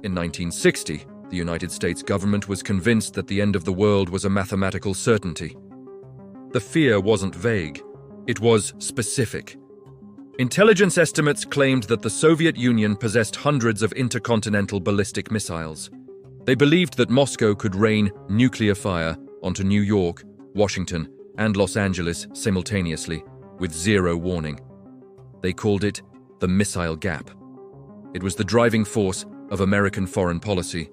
In 1960, the United States government was convinced that the end of the world was a mathematical certainty. The fear wasn't vague, it was specific. Intelligence estimates claimed that the Soviet Union possessed hundreds of intercontinental ballistic missiles. They believed that Moscow could rain nuclear fire onto New York, Washington, and Los Angeles simultaneously, with zero warning. They called it the missile gap. It was the driving force of American foreign policy.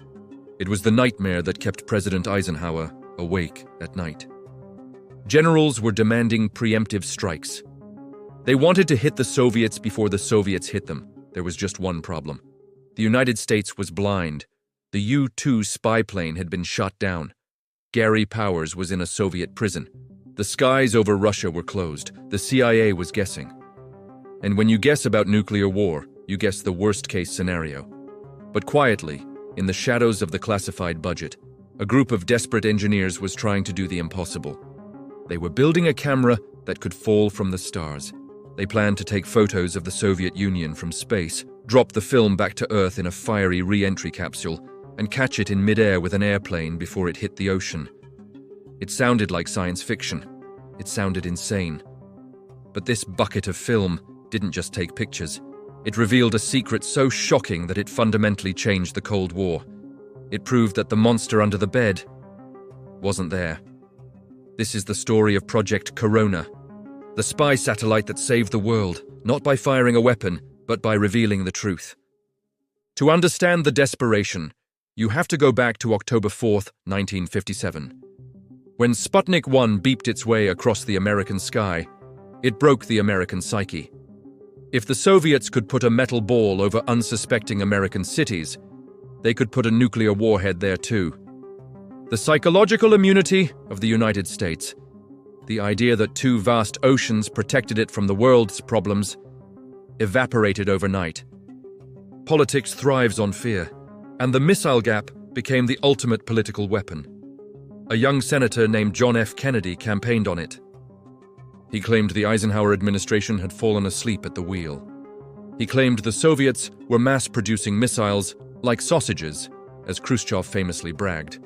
It was the nightmare that kept President Eisenhower awake at night. Generals were demanding preemptive strikes. They wanted to hit the Soviets before the Soviets hit them. There was just one problem. The United States was blind. The U-2 spy plane had been shot down. Gary Powers was in a Soviet prison. The skies over Russia were closed. The CIA was guessing. And when you guess about nuclear war, you guess the worst-case scenario. But quietly, in the shadows of the classified budget, a group of desperate engineers was trying to do the impossible. They were building a camera that could fall from the stars. They planned to take photos of the Soviet Union from space, drop the film back to Earth in a fiery re-entry capsule, and catch it in mid-air with an airplane before it hit the ocean. It sounded like science fiction. It sounded insane. But this bucket of film didn't just take pictures. It revealed a secret so shocking that it fundamentally changed the Cold War. It proved that the monster under the bed wasn't there. This is the story of Project Corona, the spy satellite that saved the world, not by firing a weapon, but by revealing the truth. To understand the desperation, you have to go back to October 4th, 1957. When Sputnik 1 beeped its way across the American sky, it broke the American psyche. If the Soviets could put a metal ball over unsuspecting American cities, they could put a nuclear warhead there too. The psychological immunity of the United States, the idea that two vast oceans protected it from the world's problems, evaporated overnight. Politics thrives on fear, and the missile gap became the ultimate political weapon. A young senator named John F. Kennedy campaigned on it. He claimed the Eisenhower administration had fallen asleep at the wheel. He claimed the Soviets were mass-producing missiles like sausages, as Khrushchev famously bragged.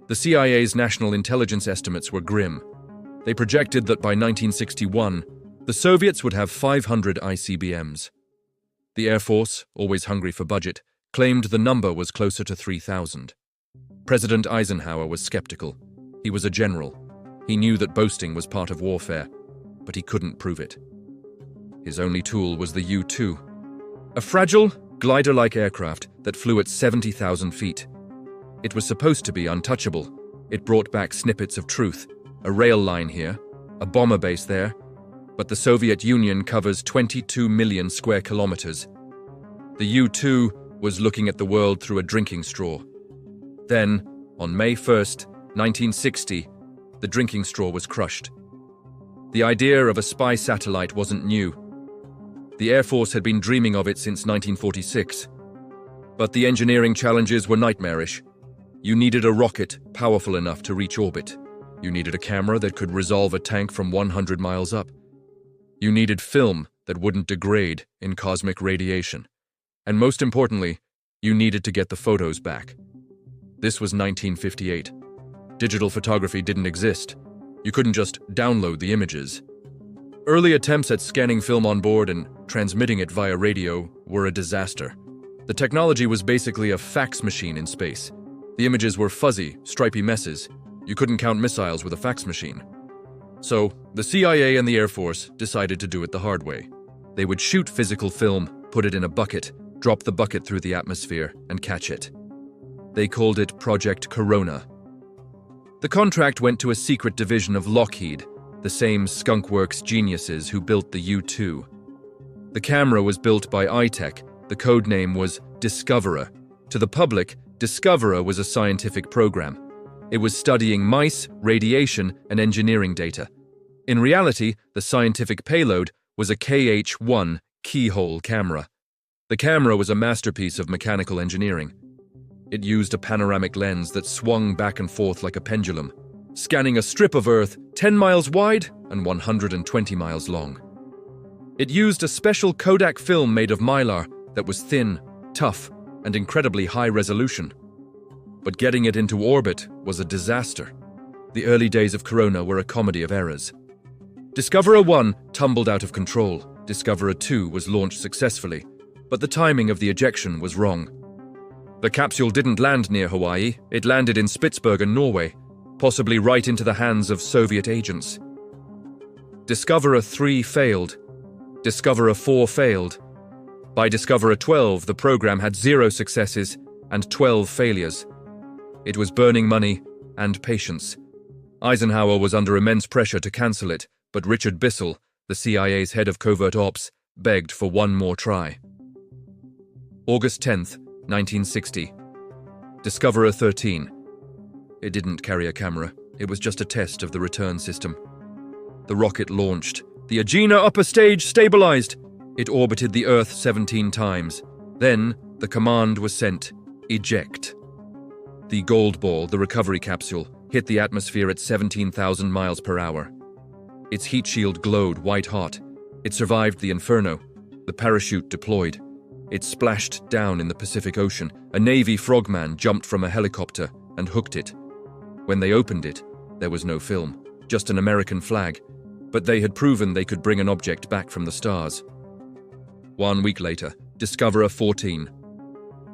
The CIA's national intelligence estimates were grim. They projected that by 1961, the Soviets would have 500 ICBMs. The Air Force, always hungry for budget, claimed the number was closer to 3,000. President Eisenhower was skeptical. He was a general. He knew that boasting was part of warfare, but he couldn't prove it. His only tool was the U-2, a fragile, glider-like aircraft that flew at 70,000 feet. It was supposed to be untouchable. It brought back snippets of truth. A rail line here, a bomber base there, but the Soviet Union covers 22 million square kilometers. The U-2 was looking at the world through a drinking straw. Then, on May 1st, 1960, the drinking straw was crushed. The idea of a spy satellite wasn't new. The Air Force had been dreaming of it since 1946. But the engineering challenges were nightmarish. You needed a rocket powerful enough to reach orbit. You needed a camera that could resolve a tank from 100 miles up. You needed film that wouldn't degrade in cosmic radiation. And most importantly, you needed to get the photos back. This was 1958. Digital photography didn't exist. You couldn't just download the images. Early attempts at scanning film on board and transmitting it via radio were a disaster. The technology was basically a fax machine in space. The images were fuzzy, stripy messes. You couldn't count missiles with a fax machine. So, the CIA and the Air Force decided to do it the hard way. They would shoot physical film, put it in a bucket, drop the bucket through the atmosphere, and catch it. They called it Project Corona. The contract went to a secret division of Lockheed, the same skunkworks geniuses who built the U-2. The camera was built by iTech. The code name was Discoverer. To the public, Discoverer was a scientific program. It was studying mice, radiation, and engineering data. In reality, the scientific payload was a KH-1 keyhole camera. The camera was a masterpiece of mechanical engineering. It used a panoramic lens that swung back and forth like a pendulum, scanning a strip of Earth 10 miles wide and 120 miles long. It used a special Kodak film made of mylar that was thin, tough, and incredibly high resolution. But getting it into orbit was a disaster. The early days of Corona were a comedy of errors. Discoverer 1 tumbled out of control. Discoverer 2 was launched successfully, but the timing of the ejection was wrong. The capsule didn't land near Hawaii, it landed in Spitsbergen, Norway, possibly right into the hands of Soviet agents. Discoverer 3 failed. Discoverer 4 failed. By Discoverer 12, the program had 0 successes and 12 failures. It was burning money and patience. Eisenhower was under immense pressure to cancel it, but Richard Bissell, the CIA's head of covert ops, begged for one more try. August 10th, 1960. Discoverer 13. It didn't carry a camera. It was just a test of the return system. The rocket launched. The Agena upper stage stabilized. It orbited the Earth 17 times. Then, the command was sent: eject. The gold ball, the recovery capsule, hit the atmosphere at 17,000 miles per hour. Its heat shield glowed white-hot. It survived the inferno. The parachute deployed. It splashed down in the Pacific Ocean. A Navy frogman jumped from a helicopter and hooked it. When they opened it, there was no film, just an American flag, but they had proven they could bring an object back from the stars. 1 week later, Discoverer 14.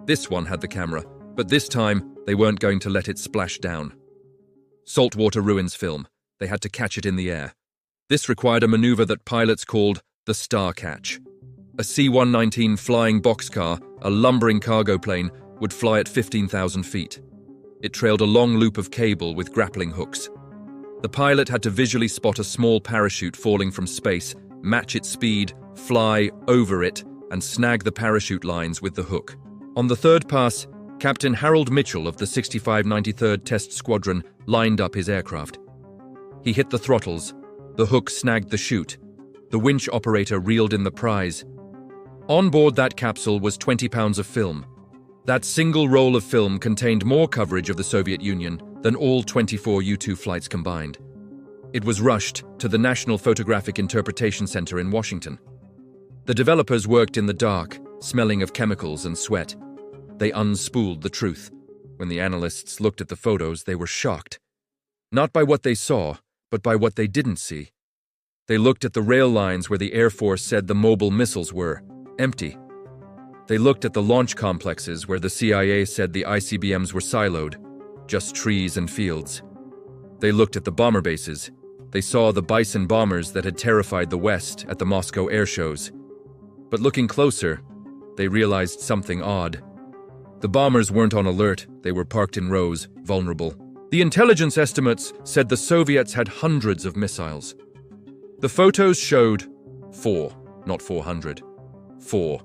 This one had the camera, but this time they weren't going to let it splash down. Saltwater ruins film. They had to catch it in the air. This required a maneuver that pilots called the Star Catch. A C-119 flying boxcar, a lumbering cargo plane, would fly at 15,000 feet. It trailed a long loop of cable with grappling hooks. The pilot had to visually spot a small parachute falling from space, match its speed, fly over it, and snag the parachute lines with the hook. On the third pass, Captain Harold Mitchell of the 6593rd Test Squadron lined up his aircraft. He hit the throttles. The hook snagged the chute. The winch operator reeled in the prize. On board that capsule was 20 pounds of film. That single roll of film contained more coverage of the Soviet Union than all 24 U-2 flights combined. It was rushed to the National Photographic Interpretation Center in Washington. The developers worked in the dark, smelling of chemicals and sweat. They unspooled the truth. When the analysts looked at the photos, they were shocked. Not by what they saw, but by what they didn't see. They looked at the rail lines where the Air Force said the mobile missiles were empty. They looked at the launch complexes where the CIA said the ICBMs were siloed, just trees and fields. They looked at the bomber bases. They saw the Bison bombers that had terrified the West at the Moscow air shows. But looking closer, they realized something odd. The bombers weren't on alert, they were parked in rows, vulnerable. The intelligence estimates said the Soviets had hundreds of missiles. The photos showed 4, not 400. 4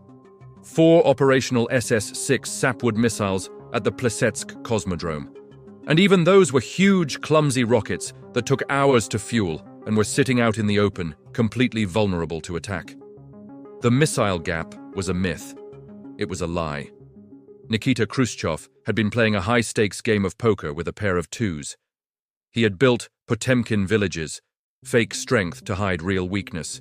operational SS-6 Sapwood missiles at the Plesetsk Cosmodrome. And even those were huge, clumsy rockets that took hours to fuel and were sitting out in the open, completely vulnerable to attack. The missile gap was a myth. It was a lie. Nikita Khrushchev had been playing a high-stakes game of poker with a pair of twos. He had built Potemkin villages, fake strength to hide real weakness.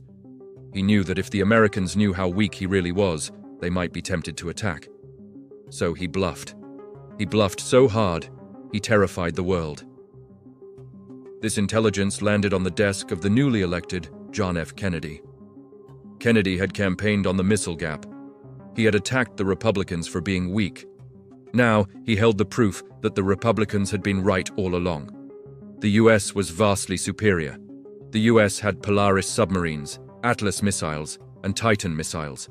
He knew that if the Americans knew how weak he really was, they might be tempted to attack. So he bluffed. He bluffed so hard, he terrified the world. This intelligence landed on the desk of the newly elected John F. Kennedy. Kennedy had campaigned on the missile gap. He had attacked the Republicans for being weak. Now he held the proof that the Republicans had been right all along. The US was vastly superior. The US had Polaris submarines, Atlas missiles, and Titan missiles.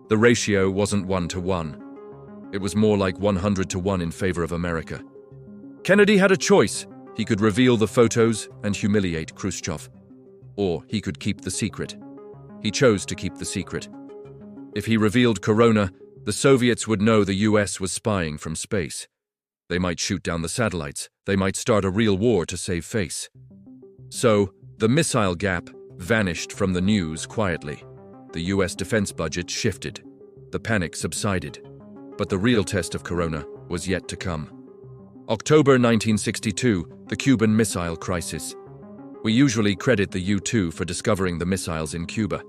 The ratio wasn't 1-to-1. It was more like 100-to-1 in favor of America. Kennedy had a choice. He could reveal the photos and humiliate Khrushchev. Or he could keep the secret. He chose to keep the secret. If he revealed Corona, the Soviets would know the US was spying from space. They might shoot down the satellites. They might start a real war to save face. So, the missile gap vanished from the news quietly. The US defense budget shifted. The panic subsided. But the real test of Corona was yet to come. October 1962, the Cuban Missile Crisis. We usually credit the U-2 for discovering the missiles in Cuba.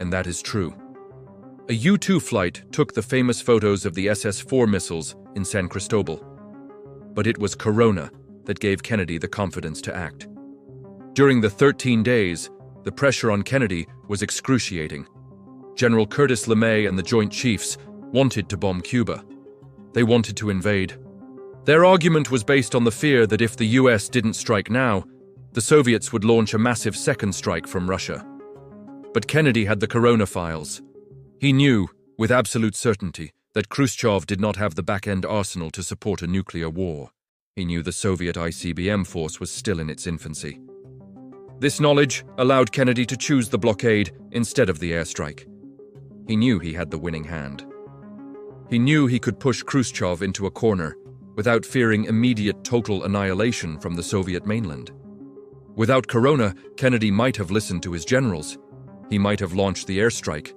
And that is true. A U-2 flight took the famous photos of the SS-4 missiles in San Cristobal. But it was Corona that gave Kennedy the confidence to act. During the 13 days, the pressure on Kennedy was excruciating. General Curtis LeMay and the Joint Chiefs wanted to bomb Cuba. They wanted to invade. Their argument was based on the fear that if the US didn't strike now, the Soviets would launch a massive second strike from Russia. But Kennedy had the Corona files. He knew, with absolute certainty, that Khrushchev did not have the back-end arsenal to support a nuclear war. He knew the Soviet ICBM force was still in its infancy. This knowledge allowed Kennedy to choose the blockade instead of the airstrike. He knew he had the winning hand. He knew he could push Khrushchev into a corner without fearing immediate total annihilation from the Soviet mainland. Without Corona, Kennedy might have listened to his generals. He might have launched the airstrike,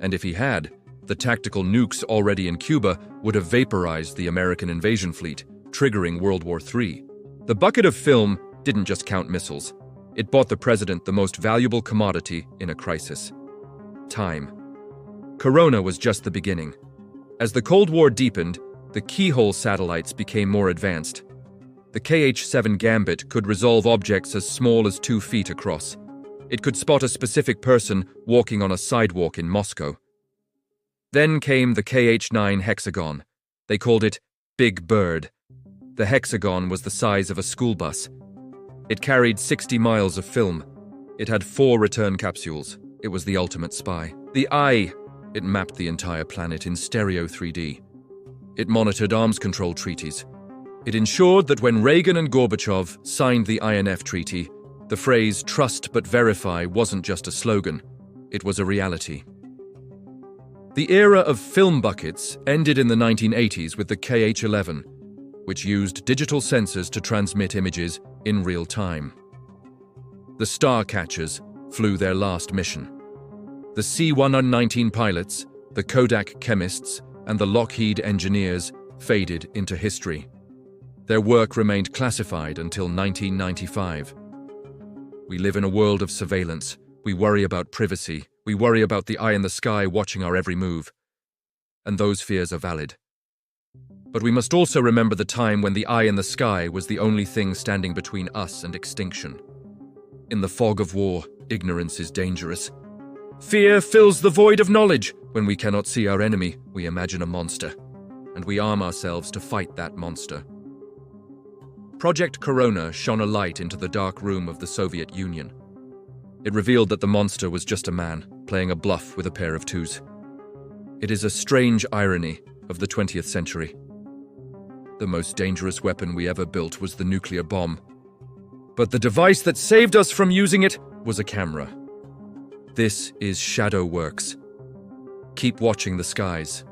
and if he had, the tactical nukes already in Cuba would have vaporized the American invasion fleet, triggering World War III. The bucket of film didn't just count missiles. It bought the president the most valuable commodity in a crisis: time. Corona was just the beginning. As the Cold War deepened, the keyhole satellites became more advanced. The KH-7 Gambit could resolve objects as small as 2 feet across. It could spot a specific person walking on a sidewalk in Moscow. Then came the KH-9 Hexagon. They called it Big Bird. The Hexagon was the size of a school bus. It carried 60 miles of film. It had 4 return capsules. It was the ultimate spy. The Eye. It mapped the entire planet in stereo 3D. It monitored arms control treaties. It ensured that when Reagan and Gorbachev signed the INF Treaty, the phrase "trust but verify" wasn't just a slogan, it was a reality. The era of film buckets ended in the 1980s with the KH-11, which used digital sensors to transmit images in real time. The Star Catchers flew their last mission. The C-119 pilots, the Kodak chemists, and the Lockheed engineers faded into history. Their work remained classified until 1995. We live in a world of surveillance. We worry about privacy. We worry about the eye in the sky watching our every move. And those fears are valid. But we must also remember the time when the eye in the sky was the only thing standing between us and extinction. In the fog of war, ignorance is dangerous. Fear fills the void of knowledge. When we cannot see our enemy, we imagine a monster, and we arm ourselves to fight that monster. Project Corona shone a light into the dark room of the Soviet Union. It revealed that the monster was just a man, playing a bluff with a pair of twos. It is a strange irony of the 20th century. The most dangerous weapon we ever built was the nuclear bomb. But the device that saved us from using it was a camera. This is Shadow Works. Keep watching the skies.